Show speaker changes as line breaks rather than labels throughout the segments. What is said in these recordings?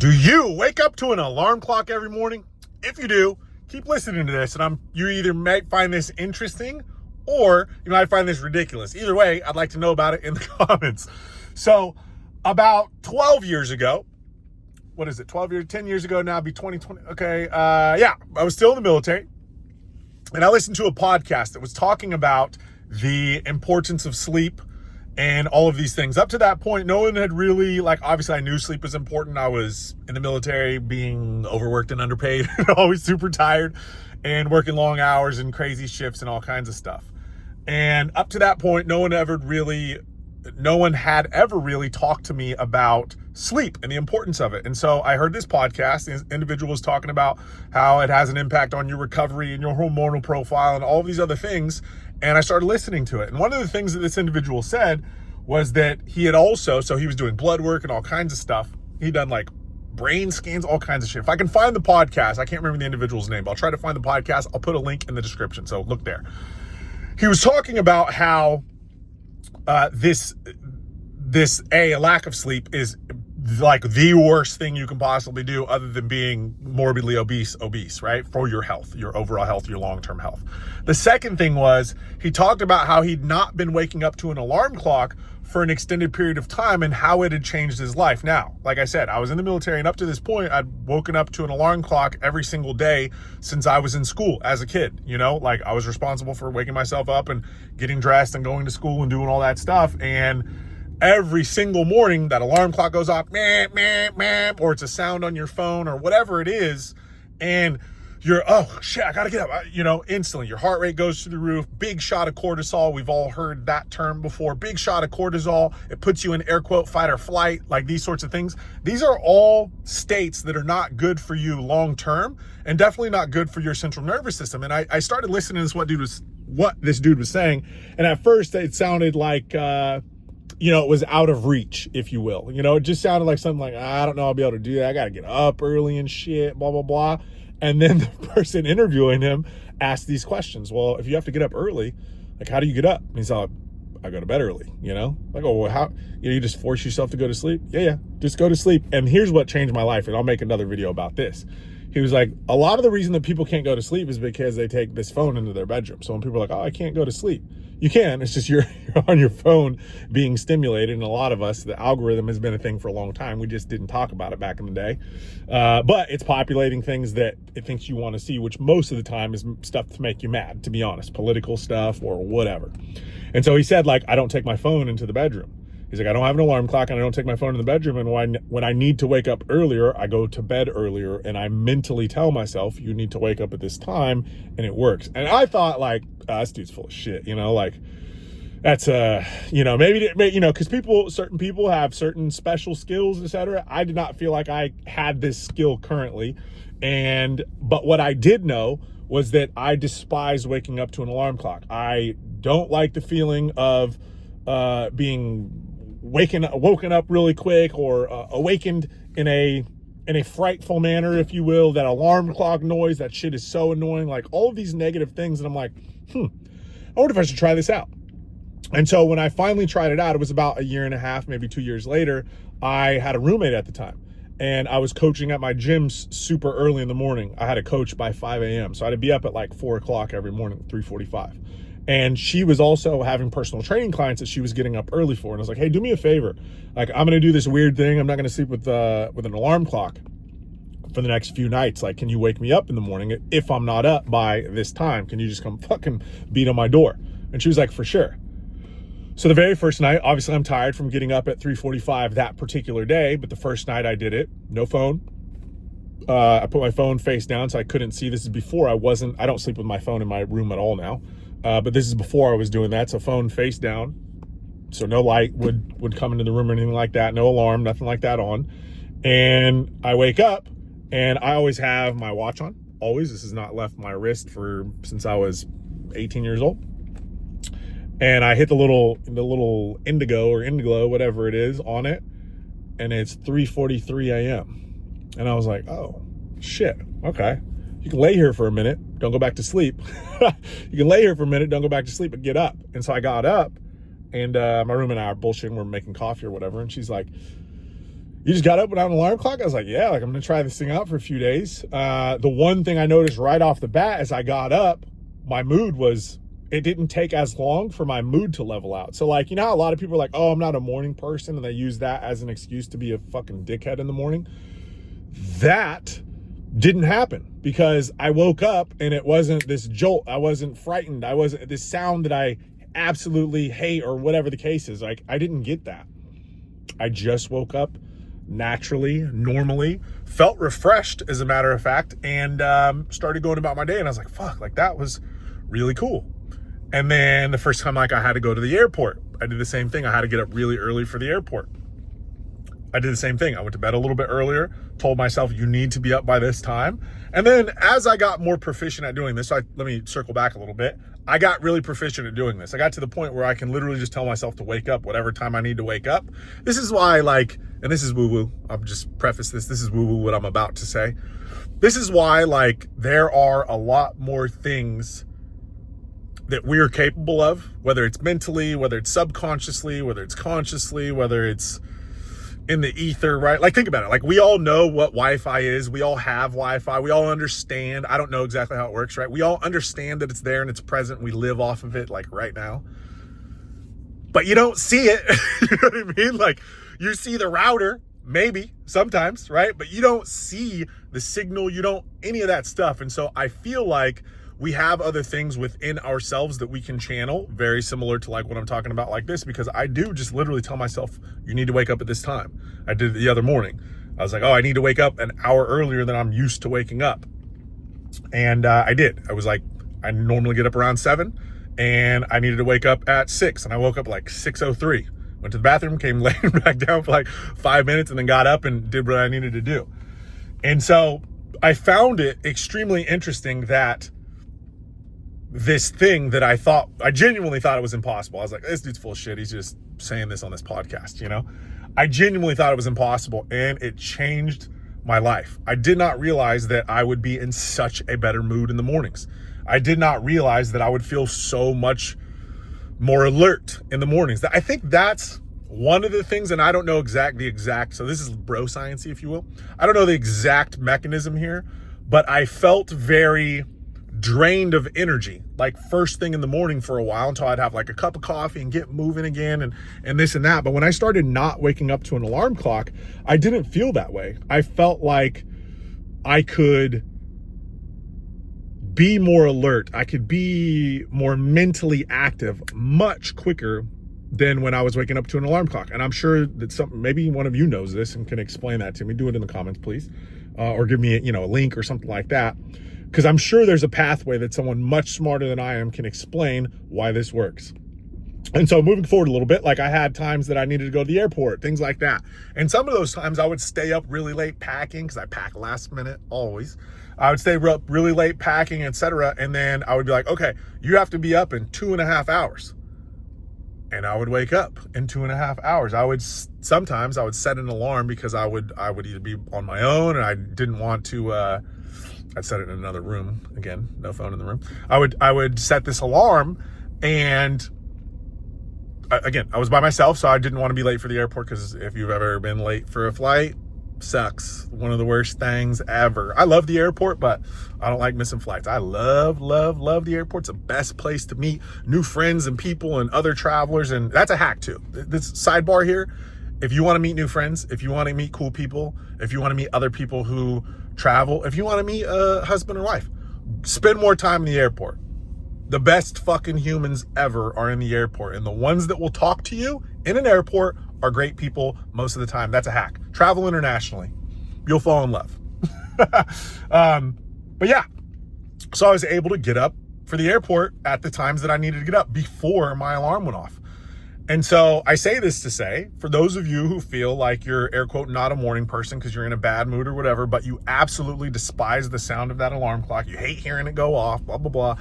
Do you wake up to an alarm clock every morning? If you do, keep listening to this, and you either might find this interesting or you might find this ridiculous. Either way, I'd like to know about it in the comments. So about 12 years ago, 10 years ago now, be 2020. Okay. I was still in the military, and I listened to a podcast that was talking about the importance of sleep and all of these things. Up to that point, no one had really, obviously I knew sleep was important. I was in the military being overworked and underpaid, always super tired and working long hours and crazy shifts and all kinds of stuff. And up to that point, no one had ever really talked to me about sleep and the importance of it. And so I heard this podcast. The individual was talking about how it has an impact on your recovery and your hormonal profile and all of these other things. And I started listening to it. And one of the things that this individual said was that he had so he was doing blood work and all kinds of stuff. He'd done brain scans, all kinds of shit. If I can find the podcast, I can't remember the individual's name, but I'll try to find the podcast. I'll put a link in the description. So look there. He was talking about how a lack of sleep is the worst thing you can possibly do, other than being morbidly obese, right? For your health, your overall health, your long-term health. The second thing was he talked about how he'd not been waking up to an alarm clock for an extended period of time and how it had changed his life. Now, like I said, I was in the military, and up to this point, I'd woken up to an alarm clock every single day since I was in school as a kid. I was responsible for waking myself up and getting dressed and going to school and doing all that stuff. And every single morning that alarm clock goes off, meh, meh, meh, or it's a sound on your phone or whatever it is, and you're, oh shit, I gotta get up, instantly your heart rate goes through the roof. Big shot of cortisol. We've all heard that term before. Big shot of cortisol. It puts you in air quote fight or flight, these sorts of things. These are all states that are not good for you long term, and definitely not good for your central nervous system. And I started listening to what this dude was saying, and at first it sounded like it was out of reach, if you will. It just sounded like something like, I don't know, I'll be able to do that. I got to get up early and shit, blah, blah, blah. And then the person interviewing him asked these questions. Well, if you have to get up early, how do you get up? And he's like, I go to bed early, oh, well, how, you just force yourself to go to sleep? Yeah, just go to sleep. And here's what changed my life. And I'll make another video about this. He was like, a lot of the reason that people can't go to sleep is because they take this phone into their bedroom. So when people are like, oh, I can't go to sleep. You can, it's just you're on your phone being stimulated. And a lot of us, the algorithm has been a thing for a long time. We just didn't talk about it back in the day. But it's populating things that it thinks you want to see, which most of the time is stuff to make you mad, to be honest, political stuff or whatever. And so he said, I don't take my phone into the bedroom. He's like, I don't have an alarm clock and I don't take my phone in the bedroom. And when I need to wake up earlier, I go to bed earlier, and I mentally tell myself, you need to wake up at this time, and it works. And I thought this dude's full of shit, that's, maybe, because certain people have certain special skills, etc. I did not feel like I had this skill currently. But what I did know was that I despise waking up to an alarm clock. I don't like the feeling of being woken up really quick, or awakened in a frightful manner, if you will. That alarm clock noise, that shit is so annoying. All of these negative things, and I'm like, I wonder if I should try this out. And so when I finally tried it out, it was about a year and a half, maybe 2 years later. I had a roommate at the time, and I was coaching at my gym super early in the morning. I had a coach by 5 a.m. So I had to be up at 4 o'clock every morning, 3:45. And she was also having personal training clients that she was getting up early for. And I was like, hey, do me a favor. I'm going to do this weird thing. I'm not going to sleep with an alarm clock for the next few nights. Can you wake me up in the morning? If I'm not up by this time, can you just come fucking beat on my door? And she was like, for sure. So the very first night, obviously I'm tired from getting up at 3:45 that particular day. But the first night I did it, no phone. I put my phone face down so I couldn't see. This is before I don't sleep with my phone in my room at all now. But this is before I was doing that. So phone face down. So no light would come into the room or anything like that. No alarm, nothing like that on. And I wake up, and I always have my watch on. Always. This has not left my wrist since I was 18 years old. And I hit the little indigo or indiglo, whatever it is, on it. And it's 3:43 a.m. And I was like, oh, shit. Okay. You can lay here for a minute. Don't go back to sleep. You can lay here for a minute. Don't go back to sleep, but get up. And so I got up, and my roommate and I are bullshitting. We're making coffee or whatever. And she's like, You just got up without an alarm clock? I was like, yeah, like I'm going to try this thing out for a few days. The one thing I noticed right off the bat as I got up, my mood was, it didn't take as long for my mood to level out. So like, you know how a lot of people are like, oh, I'm not a morning person, and they use that as an excuse to be a fucking dickhead in the morning. That didn't happen because I woke up and it wasn't this jolt. I wasn't frightened. I wasn't this sound that I absolutely hate or whatever the case is. Like, I didn't get that. I just woke up naturally, normally, felt refreshed as a matter of fact, and started going about my day. And I was like, fuck, like that was really cool. And then the first time like I had to go to the airport, I did the same thing. I had to get up really early for the airport. I did the same thing. I went to bed a little bit earlier, told myself you need to be up by this time. And then as I got more proficient at doing this, let me circle back a little bit. I got really proficient at doing this. I got to the point where I can literally just tell myself to wake up whatever time I need to wake up. This is why, like, and this is woo-woo. I'll just preface this. This is woo-woo what I'm about to say. This is why, like, there are a lot more things that we're capable of, whether it's mentally, whether it's subconsciously, whether it's consciously, whether it's in the ether, right? Like, think about it. Like, we all know what Wi-Fi is. We all have Wi-Fi. We all understand. I don't know exactly how it works, right? We all understand that it's there and it's present. We live off of it, like, right now. But you don't see it. You know what I mean? Like, you see the router, maybe, sometimes, right? But you don't see the signal. You don't, any of that stuff. And so I feel like we have other things within ourselves that we can channel, very similar to like what I'm talking about like this, because I do just literally tell myself, you need to wake up at this time. I did it the other morning. I was like, oh, I need to wake up an hour earlier than I'm used to waking up. And I did. I was like, I normally get up around 7 and I needed to wake up at 6. And I woke up like 6:03, went to the bathroom, came laying back down for like 5 minutes and then got up and did what I needed to do. And so I found it extremely interesting that this thing that I genuinely thought it was impossible. I was like, this dude's full of shit. He's just saying this on this podcast, you know? I genuinely thought it was impossible, and it changed my life. I did not realize that I would be in such a better mood in the mornings. I did not realize that I would feel so much more alert in the mornings. I think that's one of the things, and I don't know the exact, so this is bro science-y, if you will. I don't know the exact mechanism here, but I felt very drained of energy, like first thing in the morning for a while until I'd have like a cup of coffee and get moving again and this and that. But when I started not waking up to an alarm clock, I didn't feel that way. I felt like I could be more alert. I could be more mentally active much quicker than when I was waking up to an alarm clock. And I'm sure that maybe one of you knows this and can explain that to me. Do it in the comments, please. Or give me a link or something like that. Because I'm sure there's a pathway that someone much smarter than I am can explain why this works. And so moving forward a little bit, like I had times that I needed to go to the airport, things like that. And some of those times I would stay up really late packing, because I pack last minute always. I would stay up really late packing, etc. And then I would be like, okay, you have to be up in 2.5 hours. And I would wake up in 2.5 hours. Sometimes I would set an alarm because I would either be on my own and I didn't want to, I'd set it in another room. Again, no phone in the room. I would set this alarm, and again, I was by myself, so I didn't want to be late for the airport, because if you've ever been late for a flight, sucks. One of the worst things ever. I love the airport, but I don't like missing flights. I love the airport. It's the best place to meet new friends and people and other travelers, and that's a hack too. This sidebar here, if you want to meet new friends, if you want to meet cool people, if you want to meet other people who travel, if you want to meet a husband or wife, spend more time in the airport. The best fucking humans ever are in the airport, and the ones that will talk to you in an airport are great people most of the time. That's a hack. Travel internationally. You'll fall in love. But yeah, so I was able to get up for the airport at the times that I needed to get up before my alarm went off. And so I say this to say, for those of you who feel like you're, air quote, not a morning person because you're in a bad mood or whatever, but you absolutely despise the sound of that alarm clock, you hate hearing it go off, blah, blah, blah.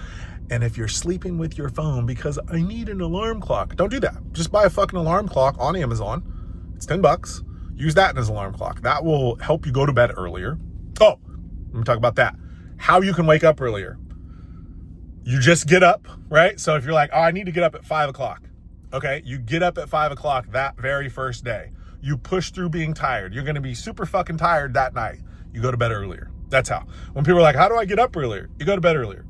And if you're sleeping with your phone because I need an alarm clock, don't do that. Just buy a fucking alarm clock on Amazon. It's $10. Use that as an alarm clock. That will help you go to bed earlier. Oh, let me talk about that. How you can wake up earlier. You just get up, right? So if you're like, oh, I need to get up at 5 o'clock. Okay, you get up at 5 o'clock that very first day. You push through being tired. You're going to be super fucking tired that night. You go to bed earlier. That's how. When people are like, how do I get up earlier? You go to bed earlier.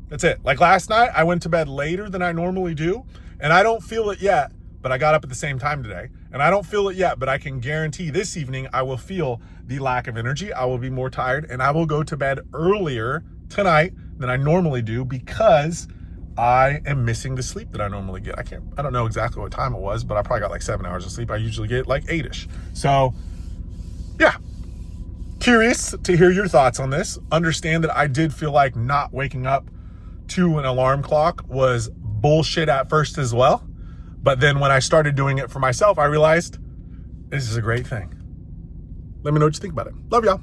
That's it. Like last night, I went to bed later than I normally do, and I don't feel it yet, but I got up at the same time today. And I don't feel it yet, but I can guarantee this evening I will feel the lack of energy. I will be more tired, and I will go to bed earlier tonight than I normally do because I am missing the sleep that I normally get. I don't know exactly what time it was, but I probably got like 7 hours of sleep. I usually get like 8-ish. So yeah, curious to hear your thoughts on this. Understand that I did feel like not waking up to an alarm clock was bullshit at first as well. But then when I started doing it for myself, I realized this is a great thing. Let me know what you think about it. Love y'all.